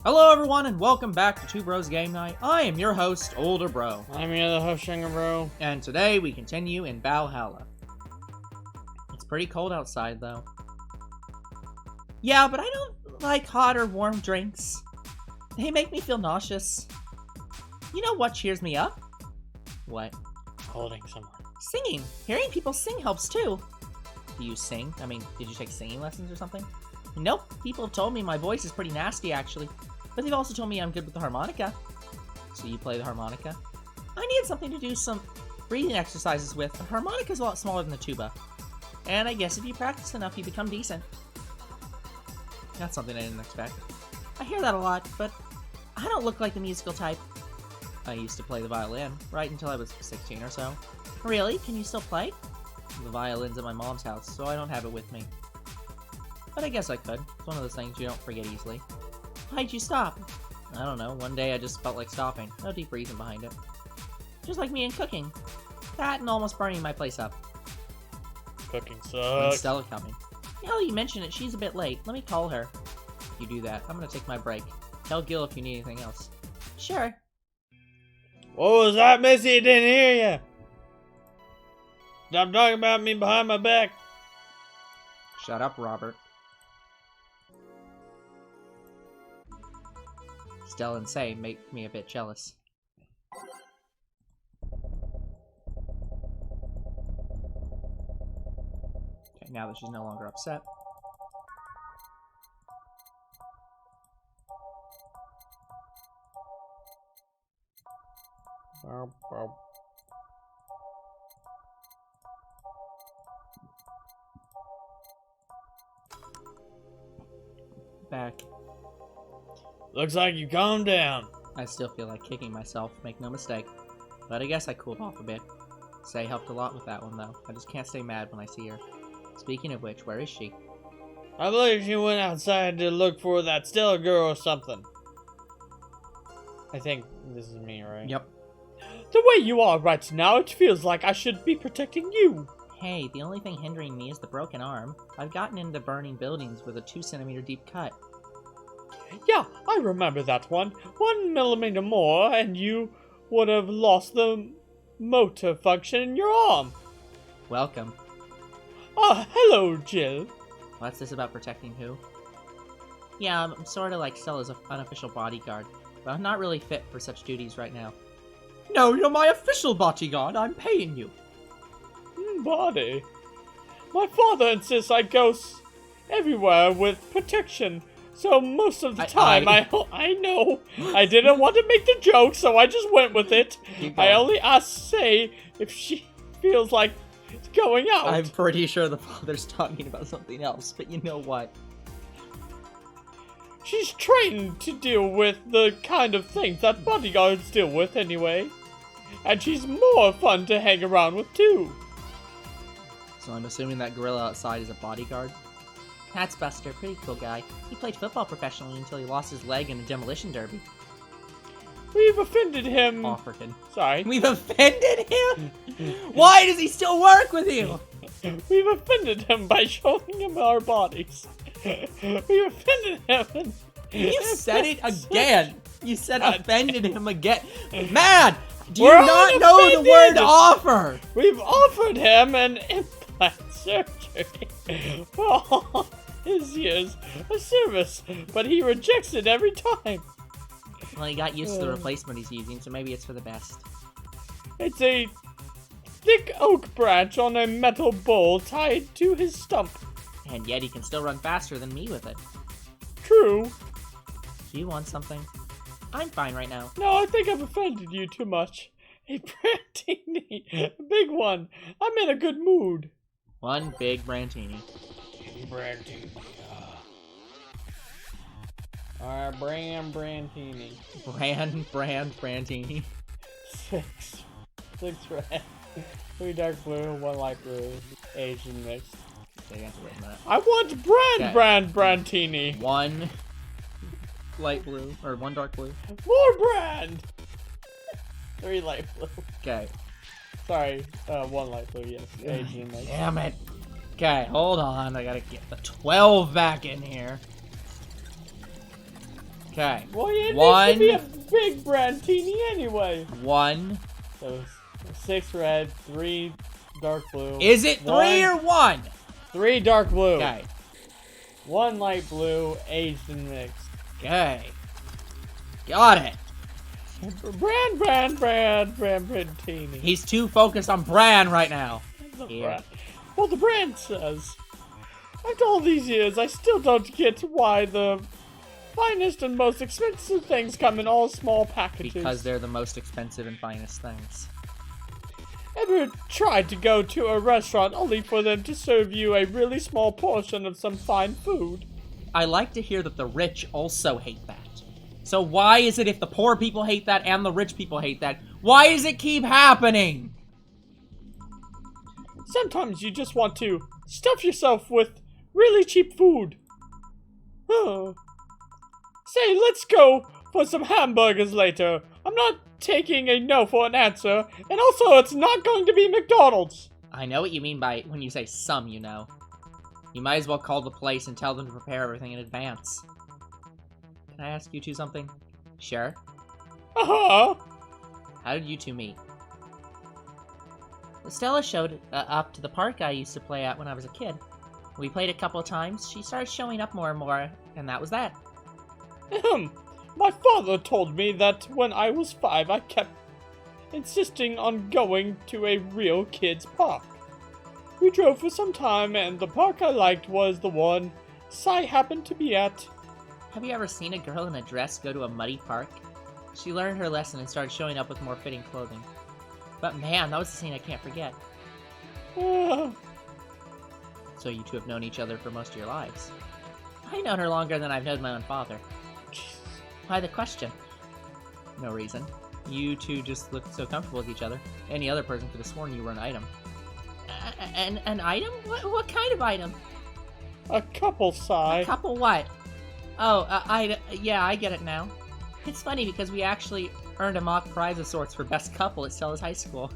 Hello everyone and welcome back to Two Bros Game Night. I am your host, Older Bro. I'm your other host, Younger Bro. And today we continue in Valhalla. It's pretty cold outside though. Yeah, but I don't like hot or warm drinks. They make me feel nauseous. You know what cheers me up? What? Holding someone. Singing. Hearing people sing helps too. Do you sing? I mean, did you take singing lessons or something? Nope. People have told me my voice is pretty nasty actually. But they've also told me I'm good with the harmonica. So you play the harmonica? I needed something to do some breathing exercises with. The harmonica's a lot smaller than the tuba. And I guess if you practice enough, you become decent. That's something I didn't expect. I hear that a lot, but I don't look like the musical type. I used to play the violin, right until I was 16 or so. Really? Can you still play? The violin's at my mom's house, so I don't have it with me. But I guess I could. It's one of those things you don't forget easily. Why'd you stop? I don't know. One day I just felt like stopping. No deep reason behind it. Just like me and cooking. That and almost burning my place up. Cooking When's sucks. Stella coming? Now you mention it, she's a bit late. Let me call her. If you do that, I'm gonna take my break. Tell Gil if you need anything else. Sure. What was that, Missy? I didn't hear you. Stop talking about me behind my back. Shut up, Robert. Stella and Say make me a bit jealous. Okay, now that she's no longer upset. Back. Looks like you calmed down. I still feel like kicking myself, make no mistake. But I guess I cooled off a bit. Say helped a lot with that one, though. I just can't stay mad when I see her. Speaking of which, where is she? I believe she went outside to look for that Stella girl or something. I think this is me, right? Yep. The way you are right now, it feels like I should be protecting you. Hey, the only thing hindering me is the broken arm. I've gotten into burning buildings with a 2-centimeter deep cut. Yeah, I remember that one. 1 millimeter more, and you would have lost the motor function in your arm. Welcome. Ah, hello, Jill. What's this about protecting who? Yeah, I'm sort of like Stella's unofficial bodyguard, but I'm not really fit for such duties right now. No, you're my official bodyguard. I'm paying you. Body. My father insists I go everywhere with protection. So most of the time, I know. I didn't want to make the joke, so I just went with it. I only asked Say if she feels like going out. I'm pretty sure the father's talking about something else, but you know what? She's trained to deal with the kind of things that bodyguards deal with anyway. And she's more fun to hang around with too. So I'm assuming that gorilla outside is a bodyguard? That's Buster, pretty cool guy. He played football professionally until he lost his leg in a demolition derby. We've offended him. Offerton. Sorry. We've offended him? Why does he still work with you? We've offended him by showing him our bodies. We offended him. You said it again. You said offended him again. Man, do you We're not know the word offer? We've offered him an implant surgery for all his years of service, but he rejects it every time. Well, he got used to the replacement he's using, so maybe it's for the best. It's a thick oak branch on a metal bowl tied to his stump. And yet he can still run faster than me with it. True. Do you want something? I'm fine right now. No, I think I've offended you too much. A brandini, a big one. I'm in a good mood. One big brandini. Brandini. Alright, brandini. Brandini. 6 red, 3 dark blue, 1 light blue, Asian mixed. I want brandini. 1 light blue, or 1 dark blue. More brand! 3 light blue. Okay. Sorry, 1 light blue, yes. Asian mixed. Damn it. Okay, hold on. I gotta get the 12 back in here. Okay. Well, it One. needs to be a big brandtini anyway. 1. So 6 red, 3 dark blue. Is it 3 or 1? 3 dark blue. Okay. 1 light blue, aged and mixed. Okay. Got it. Brandtini. He's too focused on Bran right now. Here. Well, the brand says, after all these years, I still don't get why the finest and most expensive things come in all small packages. Because they're the most expensive and finest things. Ever tried to go to a restaurant only for them to serve you a really small portion of some fine food? I like to hear that the rich also hate that. So why is it if the poor people hate that and the rich people hate that, why does it keep happening? Sometimes you just want to stuff yourself with really cheap food. Oh. Say, let's go for some hamburgers later. I'm not taking a no for an answer, and also it's not going to be McDonald's. I know what you mean by when you say some, you know. You might as well call the place and tell them to prepare everything in advance. Can I ask you two something? Sure. Uh-huh. How did you two meet? Stella showed up to the park I used to play at when I was a kid. We played a couple of times, she started showing up more and more, and that was that. My father told me that when I was 5, I kept insisting on going to a real kids' park. We drove for some time, and the park I liked was the one Sai happened to be at. Have you ever seen a girl in a dress go to a muddy park? She learned her lesson and started showing up with more fitting clothing. But man, that was a scene I can't forget. So you two have known each other for most of your lives. I've known her longer than I've known my own father. Why the question? No reason. You two just looked so comfortable with each other. Any other person could have sworn you were an item. An item? What kind of item? A couple, Sai. A couple what? Oh, yeah, I get it now. It's funny because we actually earned a mock prize of sorts for best couple at Stella's high school.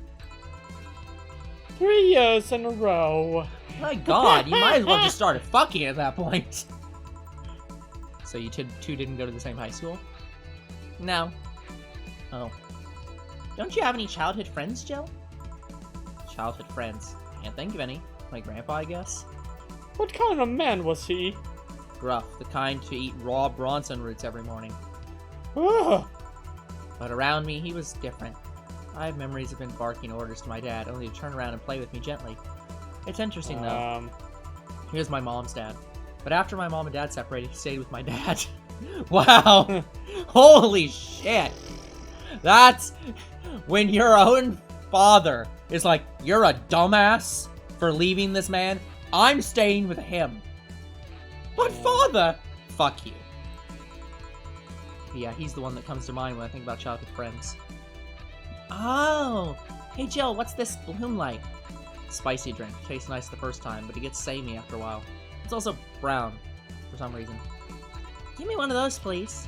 3 years in a row. My god, you might as well just started fucking at that point. So you two didn't go to the same high school? No. Oh. Don't you have any childhood friends, Jill? Childhood friends. Can't think of any. My grandpa, I guess. What kind of man was he? Gruff, the kind to eat raw Bronson roots every morning. Ugh. But around me, he was different. I have memories of him barking orders to my dad, only to turn around and play with me gently. It's interesting, though. Here's my mom's dad. But after my mom and dad separated, he stayed with my dad. Wow! Holy shit! That's when your own father is like, you're a dumbass for leaving this man. I'm staying with him. But father! Fuck you. Yeah, he's the one that comes to mind when I think about childhood friends. Oh! Hey Jill, what's this bloom light? Spicy drink. Tastes nice the first time, but it gets samey after a while. It's also brown, for some reason. Give me one of those, please.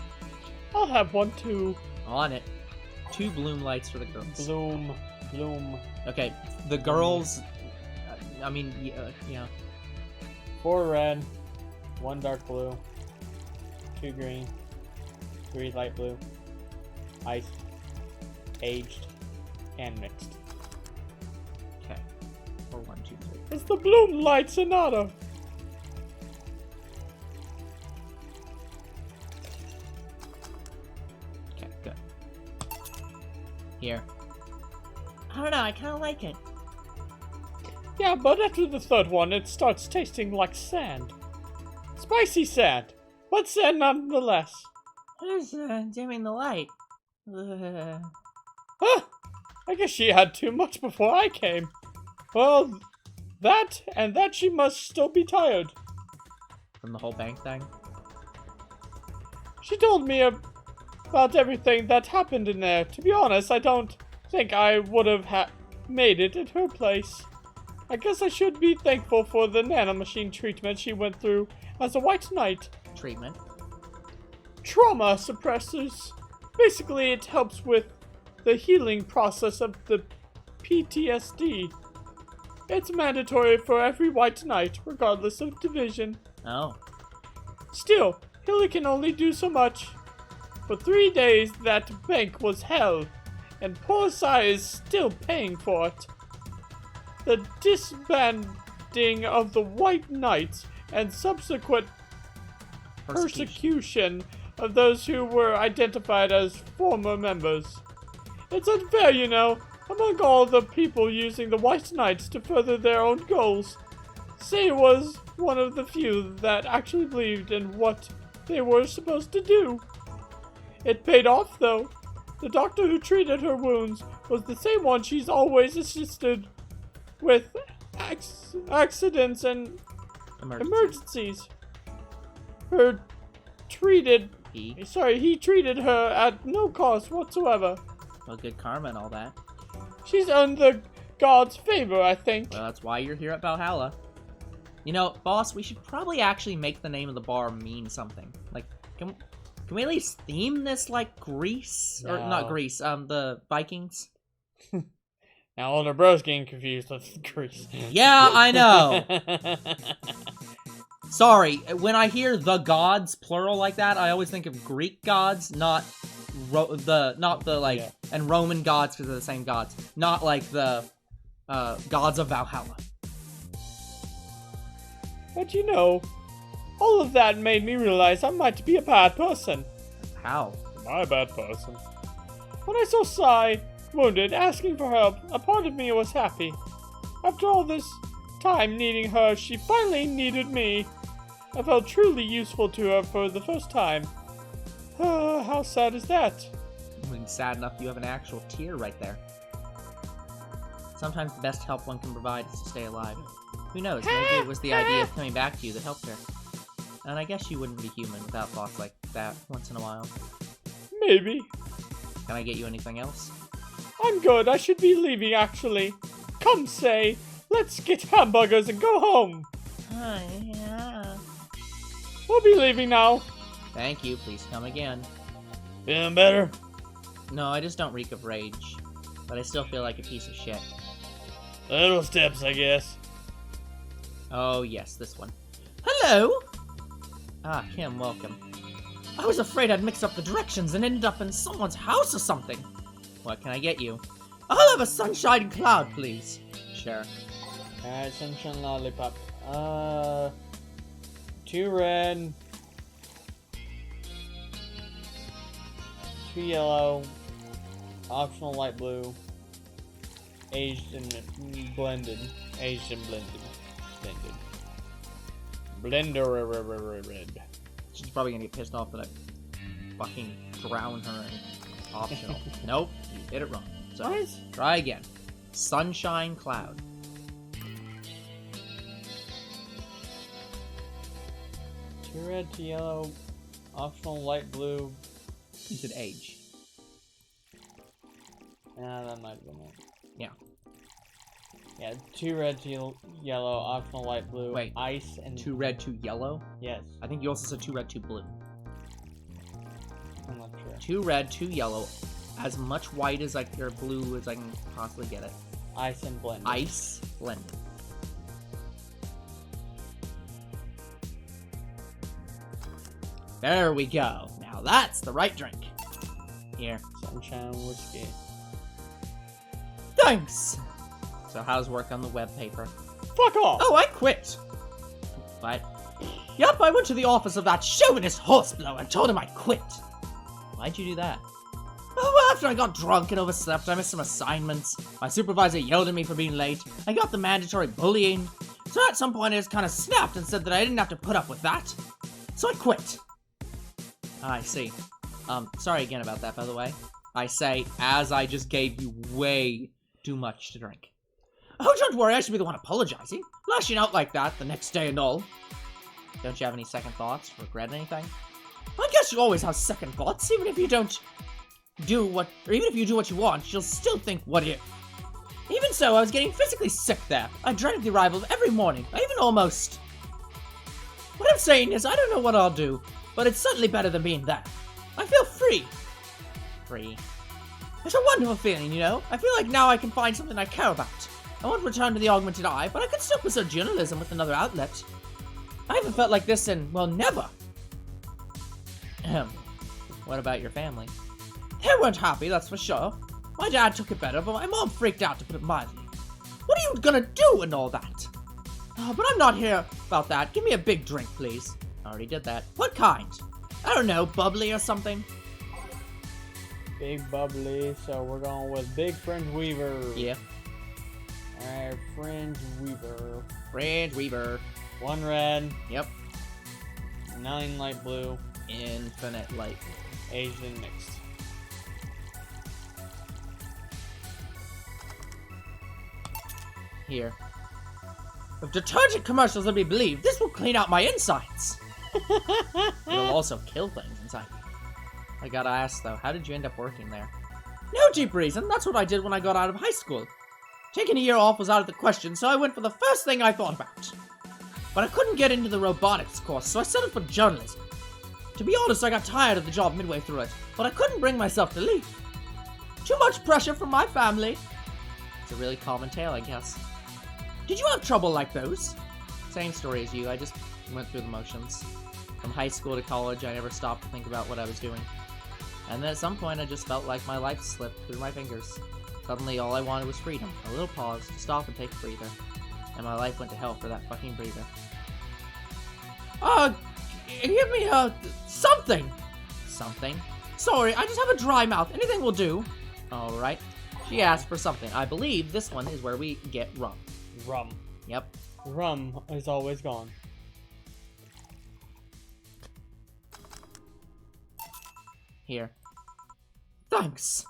I'll have one too. On it. 2 bloom lights for the girls. Bloom. Okay, the girls... yeah. 4 red, 1 dark blue, 2 green, 3 light blue, iced, aged, and mixed. Okay. Or 1, 2, 3. It's the Bloom Light Sonata. Okay, good. Here. I don't know, I kind of like it. Yeah, but after the 3rd one, it starts tasting like sand. Spicy sand, but sand nonetheless. Who's dimming the light? Huh! I guess she had too much before I came. Well, that she must still be tired. From the whole bank thing? She told me about everything that happened in there. To be honest, I don't think I would have made it in her place. I guess I should be thankful for the nanomachine treatment she went through as a white knight. Treatment? Trauma suppressors. Basically, it helps with the healing process of the PTSD. It's mandatory for every white knight, regardless of division. Oh. Still, healing can only do so much. For 3 days that bank was held, and poor Sai is still paying for it. The disbanding of the White Knights and subsequent persecution of those who were identified as former members. It's unfair, you know, among all the people using the White Knights to further their own goals. Say was one of the few that actually believed in what they were supposed to do. It paid off, though. The doctor who treated her wounds was the same one she's always assisted with accidents and emergencies. He treated her at no cost whatsoever. Well, good karma and all that. She's earned the god's favor, I think. Well, that's why you're here at Valhalla. You know, boss, we should probably actually make the name of the bar mean something. Like, can we at least theme this like Greece? No. Or not Greece, the Vikings? Now older bro's getting confused with Greece. Yeah, I know. Sorry, when I hear the gods plural like that, I always think of Greek gods, not and Roman gods because they're the same gods, not like the gods of Valhalla. But you know, all of that made me realize I might be a bad person. How? Am I a bad person? When I saw Sai wounded, asking for help, a part of me was happy. After all this time needing her, she finally needed me. I felt truly useful to her for the first time. How sad is that? When sad enough you have an actual tear right there. Sometimes the best help one can provide is to stay alive. Who knows, maybe it was the idea of coming back to you that helped her. And I guess you wouldn't be human without thoughts like that once in a while. Maybe. Can I get you anything else? I'm good, I should be leaving actually. Come say, let's get hamburgers and go home. Yeah. We'll be leaving now. Thank you, please come again. Feeling better? No, I just don't reek of rage. But I still feel like a piece of shit. Little steps, I guess. Oh, yes, this one. Hello! Ah, Kim, welcome. I was afraid I'd mix up the directions and ended up in someone's house or something. What can I get you? I'll have a sunshine cloud, please. Sure. Alright, sunshine lollipop. 2 red. 2 yellow. Optional light blue. Aged and blended. Aged and blended. Blender red. She's probably gonna get pissed off that I fucking drown her in optional. Nope, you did it wrong. So, What? try again. Sunshine cloud. 2 red, 2 yellow. Optional light blue. You said age. That might have been it. Yeah. Yeah, 2 red, 2 yellow, optional light blue. Wait, ice and 2 red, 2 yellow? Yes. I think you also said 2 red, 2 blue. I'm not sure. 2 red, 2 yellow. As much white as or blue as I can possibly get it. Ice and blend. Ice blended. There we go. Now that's the right drink. Here. Sunshine whiskey. Thanks! So how's work on the web paper? Fuck off! Oh, I quit! What? Yup, I went to the office of that chauvinist horseblower and told him I quit. Why'd you do that? Oh, well, after I got drunk and overslept, I missed some assignments. My supervisor yelled at me for being late. I got the mandatory bullying. So at some point I just kind of snapped and said that I didn't have to put up with that. So I quit. I see. Sorry again about that, by the way. I say, as I just gave you way too much to drink. Oh, don't worry, I should be the one apologizing. Lashing out like that the next day and all. Don't you have any second thoughts? Regret anything? I guess you always have second thoughts, even if you don't do what, or even if you do what you want, you'll still think, what if? Even so, I was getting physically sick there. I dreaded the arrival every morning. I even almost... What I'm saying is, I don't know what I'll do, but it's certainly better than being there. I feel free. Free. It's a wonderful feeling, you know? I feel like now I can find something I care about. I won't return to the augmented eye, but I could still pursue journalism with another outlet. I haven't felt like this in, well, never. What about your family? They weren't happy, that's for sure. My dad took it better, but my mom freaked out, to put it mildly. What are you gonna do and all that? But I'm not here about that. Give me a big drink, please. Already did that. What kind? I don't know, bubbly or something? Big bubbly, so we're going with Big Fringe Weaver. Yeah. Alright, Fringe Weaver. Fringe Weaver. 1 red. Yep. 9 light blue. Infinite light. Asian mixed. Here. If detergent commercials are to be believed, this will clean out my insides. It'll also kill things inside me. I gotta ask though, how did you end up working there? No deep reason, that's what I did when I got out of high school. Taking a year off was out of the question, so I went for the first thing I thought about. But I couldn't get into the robotics course, so I settled for journalism. To be honest, I got tired of the job midway through it, but I couldn't bring myself to leave. Too much pressure from my family. It's a really common tale, I guess. Did you have trouble like those? Same story as you, I just went through the motions. From high school to college, I never stopped to think about what I was doing. And then at some point, I just felt like my life slipped through my fingers. Suddenly, all I wanted was freedom. A little pause to stop and take a breather. And my life went to hell for that fucking breather. Give me, something! Something? Sorry, I just have a dry mouth. Anything will do. Alright. She asked for something. I believe this one is where we get rum. Rum. Yep. Rum is always gone. Here. Thanks.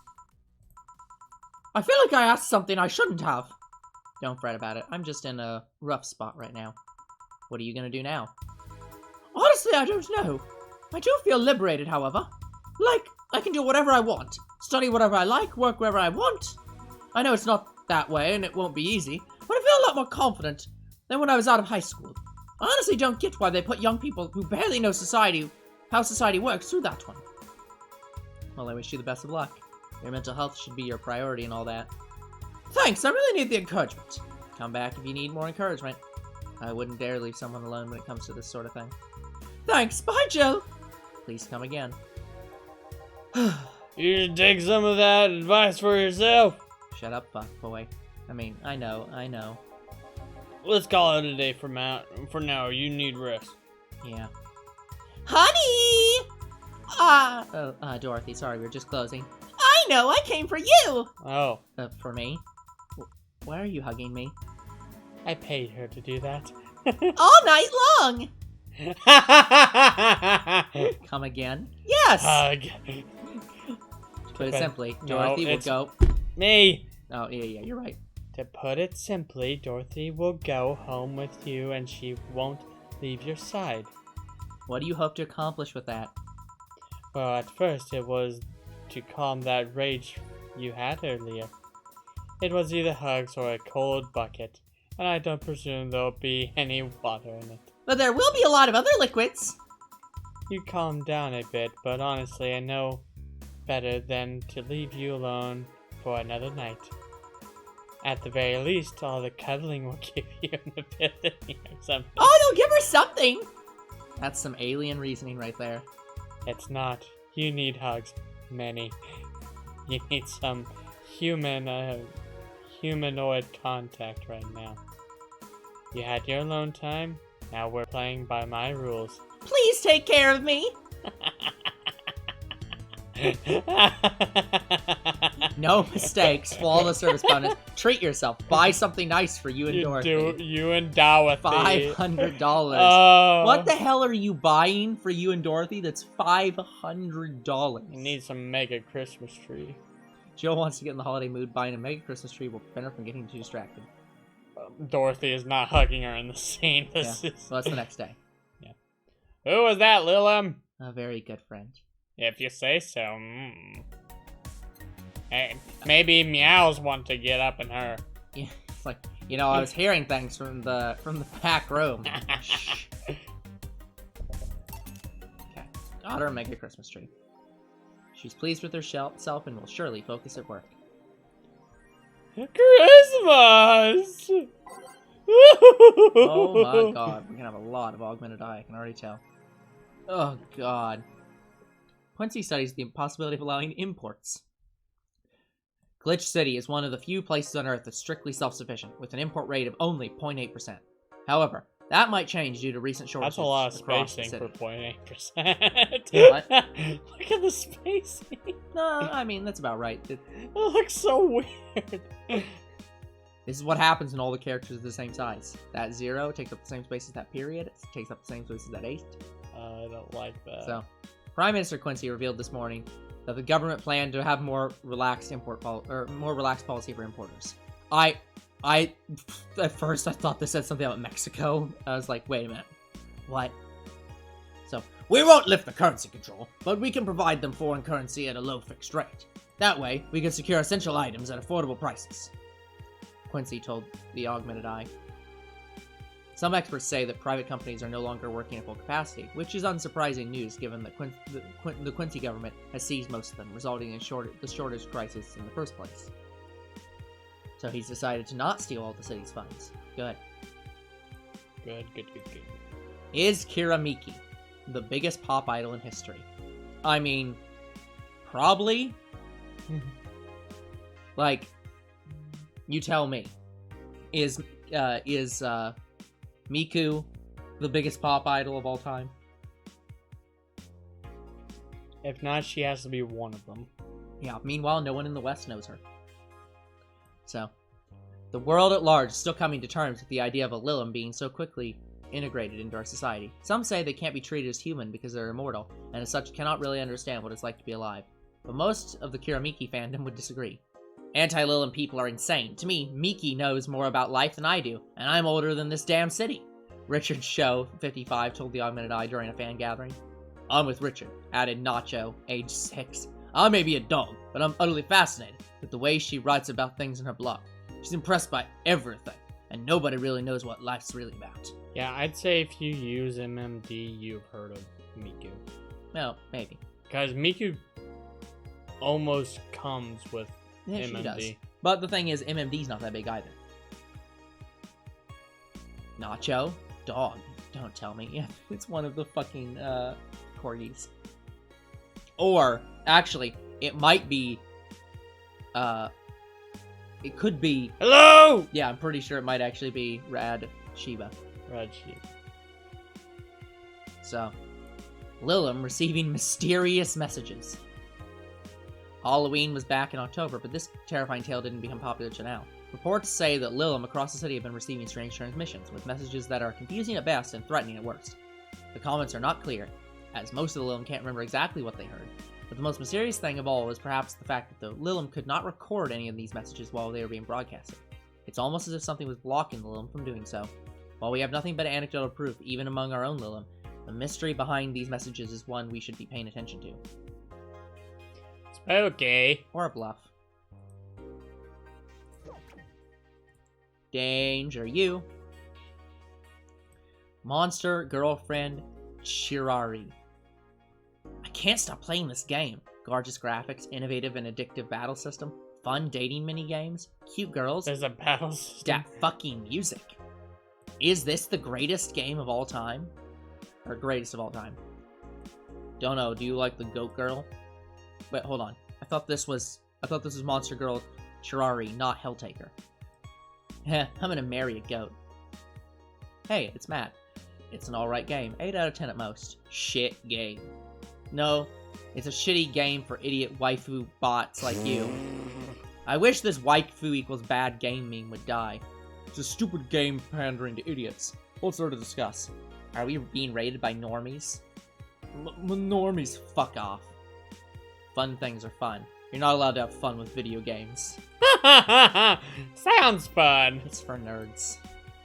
I feel like I asked something I shouldn't have. Don't fret about it. I'm just in a rough spot right now. What are you gonna do now? Honestly, I don't know. I do feel liberated, however. Like, I can do whatever I want. Study whatever I like, work wherever I want. I know it's not that way, and it won't be easy, but I feel a lot more confident than when I was out of high school. I honestly don't get why they put young people who barely know how society works through that one. Well, I wish you the best of luck. Your mental health should be your priority and all that. Thanks, I really need the encouragement. Come back if you need more encouragement. I wouldn't dare leave someone alone when it comes to this sort of thing. Thanks, bye, Jill. Please come again. You should take some of that advice for yourself. Shut up, fuckboy. I mean, I know. Let's call it a day for now. You need rest. Yeah. Honey! Dorothy, sorry, we're just closing. I know, I came for you! Oh. For me? Why are you hugging me? I paid her to do that. All night long! Come again? Yes! Hug. To put it simply, Dorothy will go... Me! Oh, yeah, you're right. To put it simply, Dorothy will go home with you and she won't leave your side. What do you hope to accomplish with that? Well, at first it was to calm that rage you had earlier. It was either hugs or a cold bucket, and I don't presume there'll be any water in it. But there will be a lot of other liquids. You calmed down a bit, but honestly I know better than to leave you alone for another night. At the very least, all the cuddling will give you an ability or something. Oh, no, give her something! That's some alien reasoning right there. It's not. You need hugs. Many. You need some humanoid contact right now. You had your alone time. Now we're playing by my rules. Please take care of me. No mistakes. Flawless service bonus. Treat yourself. Buy something nice for you and Dorothy. You and Dorothy. $500. Oh. What the hell are you buying for you and Dorothy that's $500? You need some mega Christmas tree. Jill wants to get in the holiday mood. Buying a mega Christmas tree will prevent her from getting too distracted. Dorothy is not hugging her in the scene. Well, that's the next day. Yeah. Who was that, Lilum? A very good friend. If you say so. Hey, maybe meows want to get up in her. Yeah, it's like, I was hearing things from the back room. Shh. Okay, got her a mega Christmas tree. She's pleased with herself and will surely focus at work. Christmas! Oh my god, we're gonna have a lot of augmented eye, I can already tell. Oh god. Quincy studies the possibility of allowing imports. Glitch City is one of the few places on Earth that's strictly self-sufficient, with an import rate of only 0.8%. However, that might change due to recent shortages. That's a lot of across the spacing city. for 0.8%. What? Look at the spacing. No, I mean, that's about right. It looks so weird. This is what happens when all the characters are the same size. That 0 takes up the same space as that period. It takes up the same space as that 8. I don't like that. So, Prime Minister Quincy revealed this morning that the government planned to have more relaxed policy for importers. At first I thought this said something about Mexico. I was like, wait a minute, what? So, we won't lift the currency control, but we can provide them foreign currency at a low fixed rate. That way, we can secure essential items at affordable prices. Quincy told the Augmented Eye. Some experts say that private companies are no longer working at full capacity, which is unsurprising news given that the Quincy government has seized most of them, resulting in the shortage crisis in the first place. So he's decided to not steal all the city's funds. Good. Good. Is Kira Miki the biggest pop idol in history? I mean, probably. Like, you tell me. Is Miku the biggest pop idol of all time? If not, she has to be one of them. Yeah, meanwhile, no one in the West knows her. So, the world at large is still coming to terms with the idea of a Lilim being so quickly integrated into our society. Some say they can't be treated as human because they're immortal, and as such cannot really understand what it's like to be alive. But most of the Kiramiki fandom would disagree. Anti-Lilim people are insane. To me, Miki knows more about life than I do, and I'm older than this damn city. Richard Show, 55, told the Augmented Eye during a fan gathering. I'm with Richard, added Nacho, age 6. I may be a dog, but I'm utterly fascinated with the way she writes about things in her blog. She's impressed by everything, and nobody really knows what life's really about. Yeah, I'd say if you use MMD, you've heard of Miku. Well, maybe. Because Miku almost comes with Yeah, MMD. she does. But the thing is, MMD's not that big either. Nacho? Dog. Don't tell me. Yeah, it's one of the fucking, corgis. Or, actually, it might be, it could be... Hello! Yeah, I'm pretty sure it might actually be Rad Shiba. Red sheep. So, Lilim receiving mysterious messages. Halloween was back in October, but this terrifying tale didn't become popular till now. Reports say that Lilim across the city have been receiving strange transmissions, with messages that are confusing at best and threatening at worst. The comments are not clear, as most of the Lilim can't remember exactly what they heard. But the most mysterious thing of all is perhaps the fact that the Lilim could not record any of these messages while they were being broadcasted. It's almost as if something was blocking the Lilim from doing so. While we have nothing but anecdotal proof, even among our own Lilim, the mystery behind these messages is one we should be paying attention to. Okay. Or a bluff. Danger you. Monster Girlfriend Shirari. I can't stop playing this game. Gorgeous graphics, innovative and addictive battle system, fun dating mini-games, cute girls, There's a battle system. that fucking music. Is this the greatest game of all time? Or greatest of all time? Don't know, do you like the goat girl? Wait, hold on. I thought this was Monster Girl Shirari, not Helltaker. Heh, I'm gonna marry a goat. Hey, it's Matt. It's an alright game. 8 out of 10 at most. Shit game. No, it's a shitty game for idiot waifu bots like you. I wish this waifu equals bad game meme would die. It's a stupid game pandering to idiots. What's there to discuss? Are we being raided by normies? Normies, fuck off. Fun things are fun. You're not allowed to have fun with video games. Sounds fun. It's for nerds.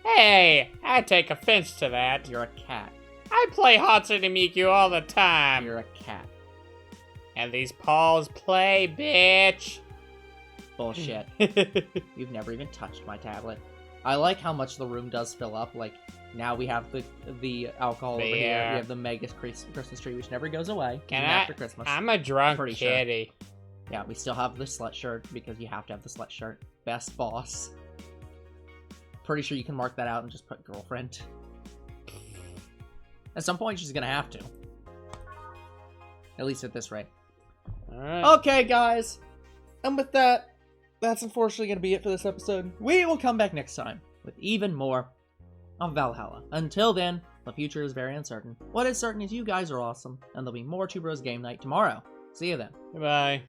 Hey, I take offense to that. You're a cat. I play Hatsune Miku all the time. You're a cat. And these paws play, bitch. Bullshit. You've never even touched my tablet. I like how much the room does fill up. Like, now we have the alcohol over here. We have the mega Christmas tree, which never goes away. Even after Christmas. I'm a drunk Pretty kitty. Sure. Yeah, we still have the slut shirt, because you have to have the slut shirt. Best boss. Pretty sure you can mark that out and just put girlfriend. At some point, she's gonna have to. At least at this rate. Alright. Okay, guys. And with that, that's unfortunately going to be it for this episode. We will come back next time with even more of Valhalla. Until then, the future is very uncertain. What is certain is you guys are awesome, and there'll be more Two Bros Game Night tomorrow. See you then. Goodbye.